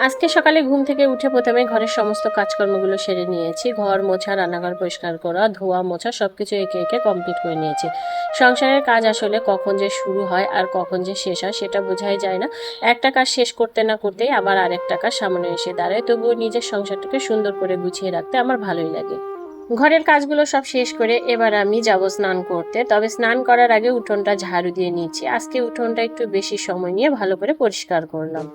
আজকে সকালে ঘুম থেকে উঠে প্রথমে ঘরের সমস্ত কাজকর্মগুলো সেরে নিয়েছি। ঘর মোছা, রান্নাঘর পরিষ্কার করা, ধোয়া মোছা সবকিছু একে একে কমপ্লিট করে নিয়েছি। সংসারের কাজ আসলে কখন যে শুরু হয় আর কখন যে শেষ হয় সেটা বোঝাই যায় না। একটা কাজ শেষ করতে না করতেই আবার আরেকটা কাজ সামনে এসে দাঁড়ায়। তবুও নিজের সংসারটাকে সুন্দর করে গুছিয়ে রাখতে আমার ভালোই লাগে। ঘরের কাজগুলো সব শেষ করে এবার আমি যাব স্নান করতে। তবে স্নান করার আগে উঠোনটা ঝাড়ু দিয়ে নিচ্ছি। আজকে উঠোনটা একটু বেশি সময় নিয়ে ভালো করে পরিষ্কার করলাম।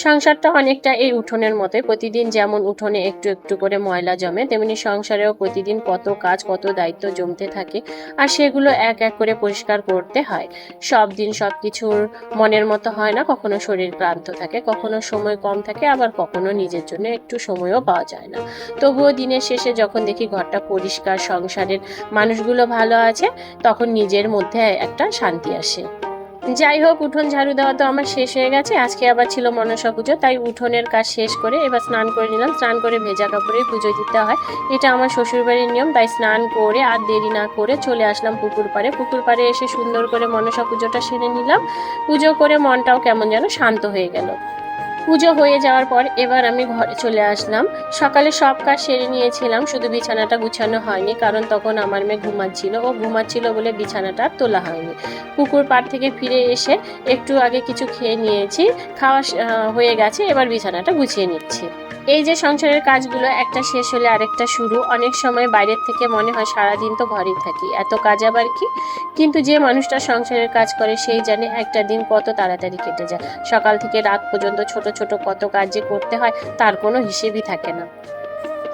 সংসারটা অনেকটা এই উঠোনের মতোই। প্রতিদিন যেমন উঠোনে একটু একটু করে ময়লা জমে, তেমনি সংসারেও প্রতিদিন কত কাজ কত দায়িত্ব জমতে থাকে, আর সেগুলো এক এক করে পরিষ্কার করতে হয়। সব দিন সব কিছুর মনের মতো হয় না, কখনো শরীর ক্লান্ত থাকে, কখনো সময় কম থাকে, আবার কখনো নিজের জন্য একটু সময়ও পাওয়া যায় না। তবুও দিনের শেষে যখন দেখি ঘরটা পরিষ্কার, সংসারের মানুষগুলো ভালো আছে, তখন নিজের মধ্যে একটা শান্তি আসে। যাই হোক, উঠোন ঝাড়ু দেওয়া তো আমার শেষ হয়ে গেছে। আজকে আবার ছিল মনসা পুজো, তাই উঠোনের কাজ শেষ করে এবার স্নান করে নিলাম। স্নান করে ভেজা কাপড়েই পুজো দিতে হয়, এটা আমার শ্বশুরবাড়ির নিয়ম। তাই স্নান করে আর দেরি না করে চলে আসলাম পুকুর পাড়ে। পুকুর পাড়ে এসে সুন্দর করে মনসা পুজোটা সেরে নিলাম। পুজো করে মনটাও কেমন যেন শান্ত হয়ে গেল। পুজো হয়ে যাওয়ার পর এবার আমি ঘরে চলে আসলাম। সকালে সব কাজ সেরে নিয়েছিলাম, শুধু বিছানাটা গুছানো হয়নি, কারণ তখন আমার মেয়ে ঘুমাচ্ছিল বলে বিছানাটা আর তোলা হয়নি। পুকুর পাড় থেকে ফিরে এসে একটু আগে কিছু খেয়ে নিয়েছি, খাওয়া হয়ে গেছে, এবার বিছানাটা গুছিয়ে নিচ্ছি। এই যে সংসারের কাজগুলো একটা শেষ হলে আরেকটা শুরু। অনেক সময় বাইরের থেকে মনে হয় সারাদিন তো ঘরেই থাকি, এত কাজ আবার কি। কিন্তু যে মানুষটা সংসারের কাজ করে সেই জানে একটা দিন কত তাড়াতাড়ি কেটে যায়। সকাল থেকে রাত পর্যন্ত ছোট ছোট কত কাজ যে করতে হয় তার কোনো হিসেবই থাকে না।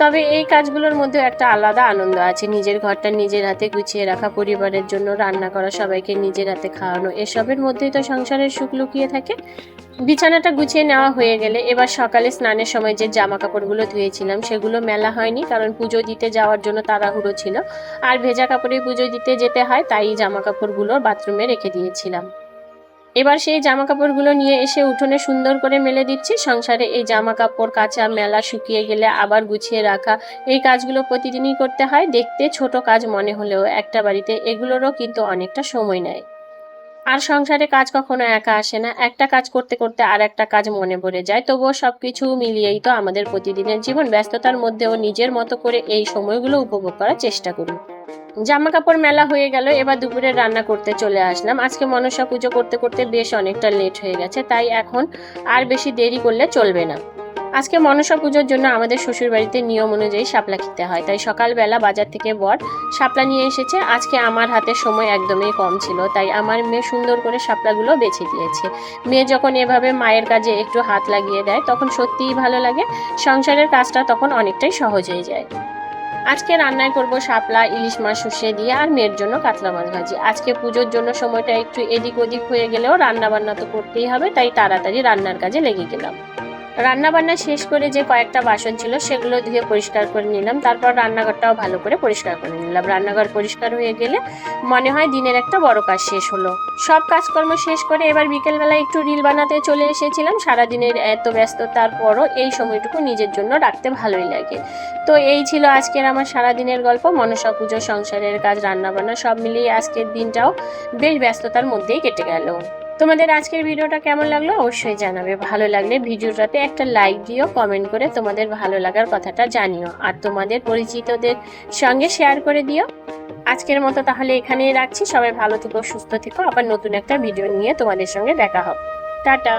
তবে এই কাজগুলোর মধ্যে একটা আলাদা আনন্দ আছে। নিজের ঘরটা নিজের হাতে গুছিয়ে রাখা, পরিবারের জন্য রান্না করা, সবাইকে নিজের হাতে খাওয়ানো, এসবের মধ্যেই তো সংসারের সুখ লুকিয়ে থাকে। বিছানাটা গুছিয়ে নেওয়া হয়ে গেলে এবার সকালে স্নানের সময় যে জামা কাপড়গুলো ধুয়েছিলাম সেগুলো মেলা হয়নি, কারণ পুজো দিতে যাওয়ার জন্য তাড়াহুড়ো ছিল। আর ভেজা কাপড়ে পুজো দিতে যেতে হয়, তাই জামা কাপড়গুলো বাথরুমে রেখে দিয়েছিলাম। এবার সেই জামা কাপড়গুলো নিয়ে এসে উঠোনে সুন্দর করে মেলে দিচ্ছি। সংসারে এই জামা কাপড় কাচা, মেলা, শুকিয়ে গেলে আবার গুছিয়ে রাখা, এই কাজগুলো প্রতিদিনই করতে হয়। দেখতে ছোট কাজ মনে হলেও একটা বাড়িতে এগুলোরও কিন্তু অনেকটা সময় নেয়। আর সংসারে কাজ কখনো একা আসে না, একটা কাজ করতে করতে আর একটা কাজ মনে পড়ে যায়। তবুও সবকিছু মিলিয়েই তো আমাদের প্রতিদিনের জীবন। ব্যস্ততার মধ্যেও নিজের মতো করে এই সময়গুলো উপভোগ করার চেষ্টা করি। জামা কাপড় মেলা হয়ে গেল, এবার দুপুরে রান্না করতে চলে আসলাম। আজকে মনসা পুজো করতে করতে বেশ অনেকটা লেট হয়ে গেছে, তাই এখন আর বেশি দেরি করলে চলবে না। আজকে মনসা পুজোর জন্য আমাদের শ্বশুর বাড়িতে নিয়ম অনুযায়ী শাপলা খেতে হয়, তাই সকালবেলা বাজার থেকে বর শাপলা নিয়ে এসেছে। আজকে আমার হাতে সময় একদমই কম ছিল, তাই আমার মেয়ে সুন্দর করে শাপলাগুলো বেছে দিয়েছে। মেয়ে যখন এভাবে মায়ের কাজে একটু হাত লাগিয়ে দেয় তখন সত্যিই ভালো লাগে। সংসারের কাজটা তখন অনেকটাই সহজ হয়ে যায়। আজকে রান্নায় করব শাপলা, ইলিশ মাছ শুষে দিয়ে, আর মেয়ের জন্য কাতলা মাছ ভাজি। আজকে পুজোর জন্য সময়টা একটু এদিক ওদিক হয়ে গেলেও রান্না বান্না তো করতেই হবে, তাই তাড়াতাড়ি রান্নার কাজে লেগে গেলাম। রান্না বান্না শেষ করে যে কয়েকটা বাসন ছিল সেগুলো ধুয়ে পরিষ্কার করে নিলাম। তারপর রান্নাঘরটাও ভালো করে পরিষ্কার করে নিলাম। রান্নাঘর পরিষ্কার হয়ে গেলে মনে হয় দিনের একটা বড় কাজ শেষ হলো। সব কাজকর্ম শেষ করে এবার বিকেলবেলা একটু রিল বানাতে চলে এসেছিলাম। সারাদিনের এত ব্যস্ততার পরও এই সময়টুকু নিজের জন্য রাখতে ভালোই লাগে। তো এই ছিল আজকের আমার সারাদিনের গল্প। মনসা পুজো, সংসারের কাজ, রান্নাবান্না সব মিলিয়ে আজকের দিনটাও বেশ ব্যস্ততার মধ্যেই কেটে গেল। তোমাদের আজকের ভিডিওটা কেমন লাগলো অবশ্যই জানাবে। ভালো লাগলে ভিডিওটাতে একটা লাইক দিও, কমেন্ট করে তোমাদের ভালো লাগার কথাটা জানিও, আর তোমাদের পরিচিতদের সঙ্গে শেয়ার করে দিও। আজকের মতো তাহলে এখানেই রাখছি। সবাই ভালো থেকো, সুস্থ থেকো। আবার নতুন একটা ভিডিও নিয়ে তোমাদের সঙ্গে দেখা হবে। টাটা।